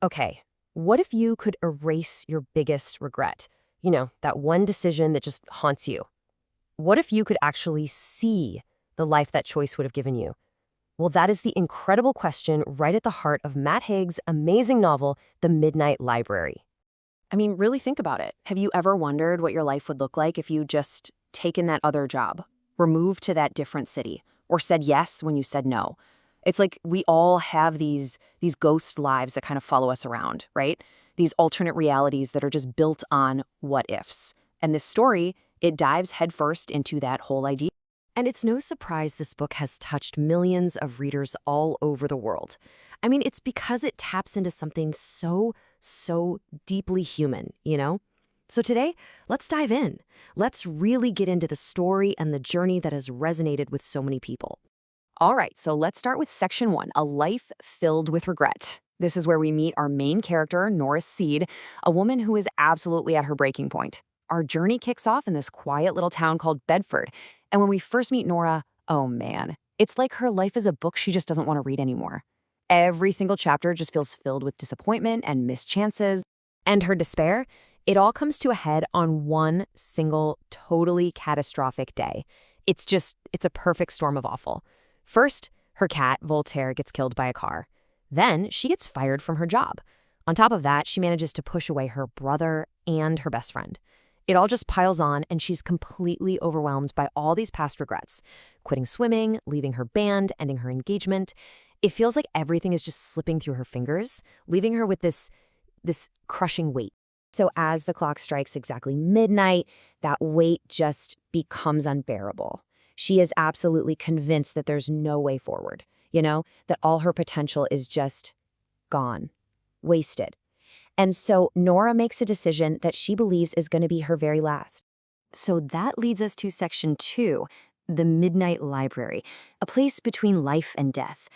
Okay, what if you could erase your biggest regret? You know, that one decision that just haunts you. What if you could actually see the life that choice would have given you? Well, that is the incredible question right at the heart of Matt Haig's amazing novel, The Midnight Library. I mean, really think about it. Have you ever wondered what your life would look like if you just taken that other job, were moved to that different city, or said yes when you said no? It's like we all have these ghost lives that kind of follow us around, right? These alternate realities that are just built on what ifs. And this story, it dives headfirst into that whole idea. And it's no surprise this book has touched millions of readers all over the world. I mean, it's because it taps into something so deeply human, you know? So today, let's dive in. Let's really get into the story and the journey that has resonated with so many people. All right, so let's start with section 1, A Life Filled with Regret. This is where we meet our main character, Nora Seed, a woman who is absolutely at her breaking point. Our journey kicks off in this quiet little town called Bedford. And when we first meet Nora, oh man, it's like her life is a book she just doesn't want to read anymore. Every single chapter just feels filled with disappointment and missed chances. And her despair, it all comes to a head on one single, totally catastrophic day. It's a perfect storm of awful. First, her cat, Voltaire, gets killed by a car. Then, she gets fired from her job. On top of that, she manages to push away her brother and her best friend. It all just piles on, and she's completely overwhelmed by all these past regrets. Quitting swimming, leaving her band, ending her engagement. It feels like everything is just slipping through her fingers, leaving her with this crushing weight. So as the clock strikes exactly midnight, that weight just becomes unbearable. She is absolutely convinced that there's no way forward, that all her potential is just gone, wasted. And so Nora makes a decision that she believes is going to be her very last. So that leads us to section 2, the Midnight Library, a place between life and death.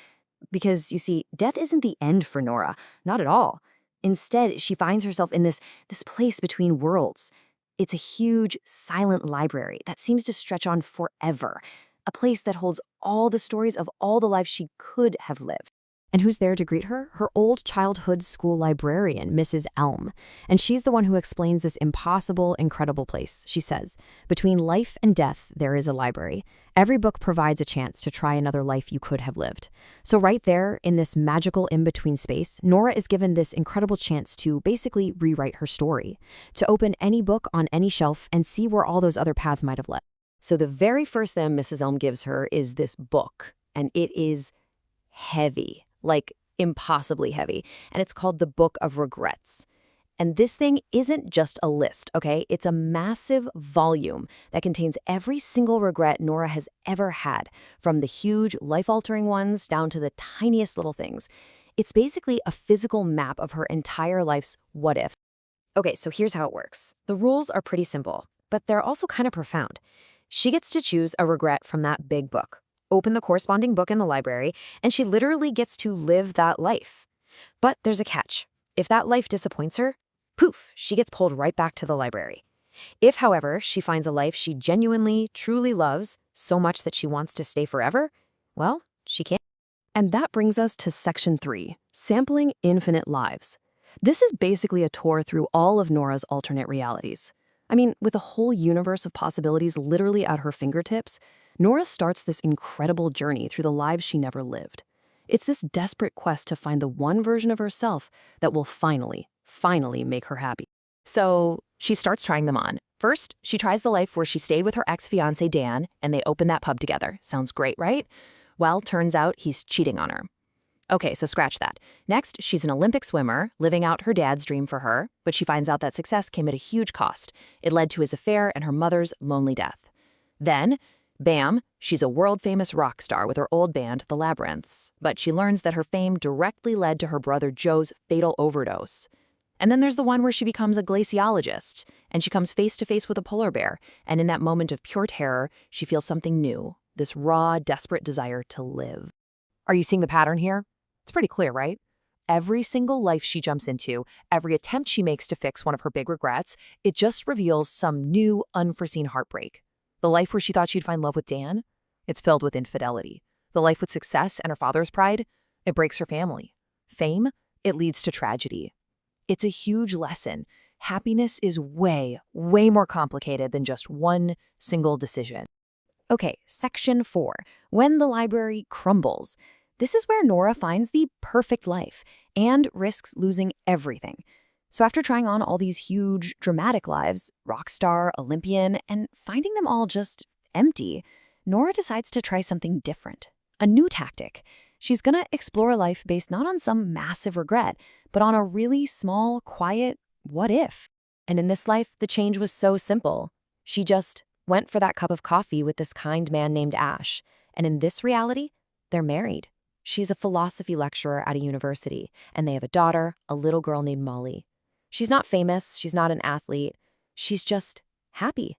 Because, you see, death isn't the end for Nora, not at all. Instead, she finds herself in this place between worlds. It's a huge, silent library that seems to stretch on forever, a place that holds all the stories of all the lives she could have lived. And who's there to greet her? Her old childhood school librarian, Mrs. Elm. And she's the one who explains this impossible, incredible place. She says, between life and death, there is a library. Every book provides a chance to try another life you could have lived. So right there, in this magical in-between space, Nora is given this incredible chance to basically rewrite her story, to open any book on any shelf and see where all those other paths might have led. So the very first thing Mrs. Elm gives her is this book, and it is heavy. Like impossibly heavy, and it's called the Book of Regrets. And this thing isn't just a list, okay? It's a massive volume that contains every single regret Nora has ever had, from the huge, life-altering ones down to the tiniest little things. It's basically a physical map of her entire life's what-ifs. Okay, so here's how it works. The rules are pretty simple, but they're also kind of profound. She gets to choose a regret from that big book, open the corresponding book in the library, and she literally gets to live that life. But there's a catch. If that life disappoints her, poof, she gets pulled right back to the library. If, however, she finds a life she genuinely, truly loves, so much that she wants to stay forever, well, she can. And that brings us to section 3, Sampling Infinite Lives. This is basically a tour through all of Nora's alternate realities. I mean, with a whole universe of possibilities literally at her fingertips, Nora starts this incredible journey through the lives she never lived. It's this desperate quest to find the one version of herself that will finally make her happy. So she starts trying them on. First, she tries the life where she stayed with her ex-fiancé Dan, and they opened that pub together. Sounds great, right? Well, turns out he's cheating on her. Okay, so scratch that. Next, she's an Olympic swimmer, living out her dad's dream for her, but she finds out that success came at a huge cost. It led to his affair and her mother's lonely death. Then, bam, she's a world-famous rock star with her old band, The Labyrinths, but she learns that her fame directly led to her brother Joe's fatal overdose. And then there's the one where she becomes a glaciologist, and she comes face to face with a polar bear, and in that moment of pure terror, she feels something new, this raw, desperate desire to live. Are you seeing the pattern here? It's pretty clear, right? Every single life she jumps into, every attempt she makes to fix one of her big regrets, it just reveals some new, unforeseen heartbreak. The life where she thought she'd find love with Dan, it's filled with infidelity. The life with success and her father's pride, it breaks her family. Fame, it leads to tragedy. It's a huge lesson. Happiness is way, way more complicated than just one single decision. Okay, section 4. When the library crumbles. This is where Nora finds the perfect life and risks losing everything. So after trying on all these huge, dramatic lives, rockstar, Olympian, and finding them all just empty, Nora decides to try something different. A new tactic. She's gonna explore a life based not on some massive regret, but on a really small, quiet what if. And in this life, the change was so simple. She just went for that cup of coffee with this kind man named Ash. And in this reality, they're married. She's a philosophy lecturer at a university, and they have a daughter, a little girl named Molly. She's not famous, she's not an athlete, she's just happy.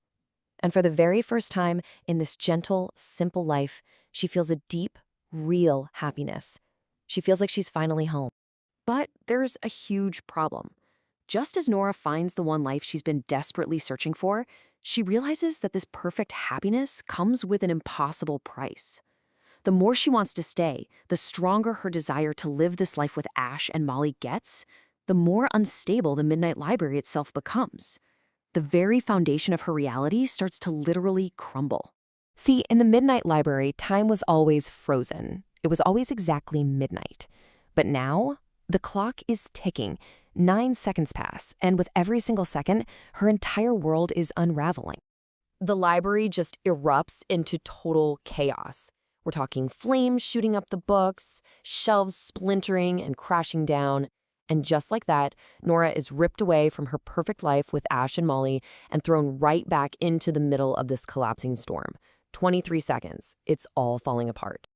And for the very first time in this gentle, simple life, she feels a deep, real happiness. She feels like she's finally home. But there's a huge problem. Just as Nora finds the one life she's been desperately searching for, she realizes that this perfect happiness comes with an impossible price. The more she wants to stay, the stronger her desire to live this life with Ash and Molly gets, the more unstable the Midnight Library itself becomes. The very foundation of her reality starts to literally crumble. See, in the Midnight Library, time was always frozen. It was always exactly midnight. But now, the clock is ticking. 9 seconds pass, and with every single second, her entire world is unraveling. The library just erupts into total chaos. We're talking flames shooting up the books, shelves splintering and crashing down. And just like that, Nora is ripped away from her perfect life with Ash and Molly and thrown right back into the middle of this collapsing storm. 23 seconds. It's all falling apart.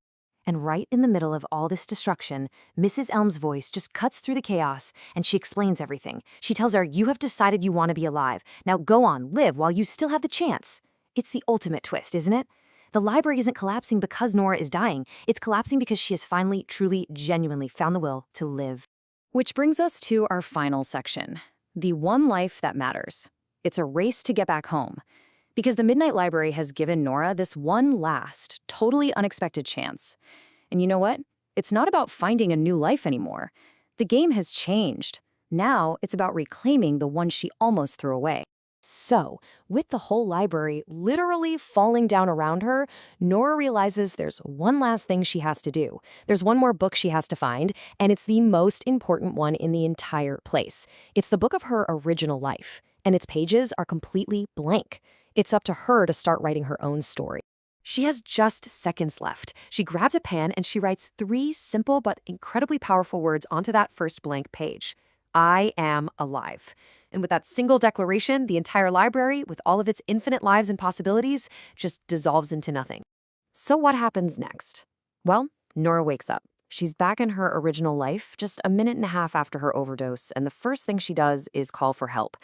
And right in the middle of all this destruction, Mrs. Elm's voice just cuts through the chaos, and she explains everything. She tells her, "You have decided you want to be alive. Now go on, live while you still have the chance." It's the ultimate twist, isn't it? The library isn't collapsing because Nora is dying. It's collapsing because she has finally, truly, genuinely found the will to live. Which brings us to our final section, the one life that matters. It's a race to get back home. Because the Midnight Library has given Nora this one last, totally unexpected chance. And you know what? It's not about finding a new life anymore. The game has changed. Now it's about reclaiming the one she almost threw away. So, with the whole library literally falling down around her, Nora realizes there's one last thing she has to do. There's one more book she has to find, and it's the most important one in the entire place. It's the book of her original life, and its pages are completely blank. It's up to her to start writing her own story. She has just seconds left. She grabs a pen and she writes 3 simple but incredibly powerful words onto that first blank page. I am alive. And with that single declaration, the entire library, with all of its infinite lives and possibilities, just dissolves into nothing. So what happens next? Well, Nora wakes up. She's back in her original life just a minute and a half after her overdose, and the first thing she does is call for help.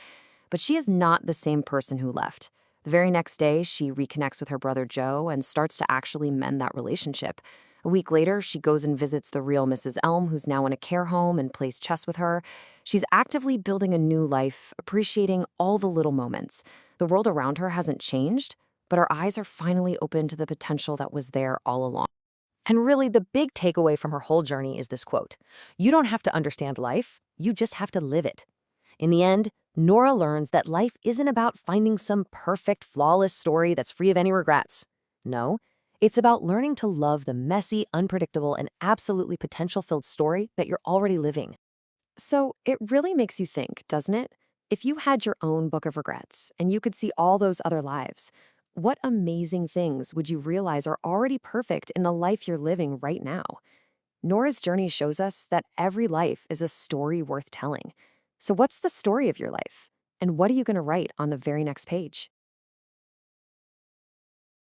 But she is not the same person who left. The very next day, she reconnects with her brother Joe and starts to actually mend that relationship. A week later, she goes and visits the real Mrs. Elm, who's now in a care home, and plays chess with her. She's actively building a new life, appreciating all the little moments. The world around her hasn't changed, but her eyes are finally open to the potential that was there all along. And really, the big takeaway from her whole journey is this quote: "You don't have to understand life, you just have to live it." In the end, Nora learns that life isn't about finding some perfect, flawless story that's free of any regrets. No, it's about learning to love the messy, unpredictable, and absolutely potential-filled story that you're already living. So it really makes you think, doesn't it? If you had your own book of regrets and you could see all those other lives, what amazing things would you realize are already perfect in the life you're living right now? Nora's journey shows us that every life is a story worth telling. So what's the story of your life? And what are you going to write on the very next page?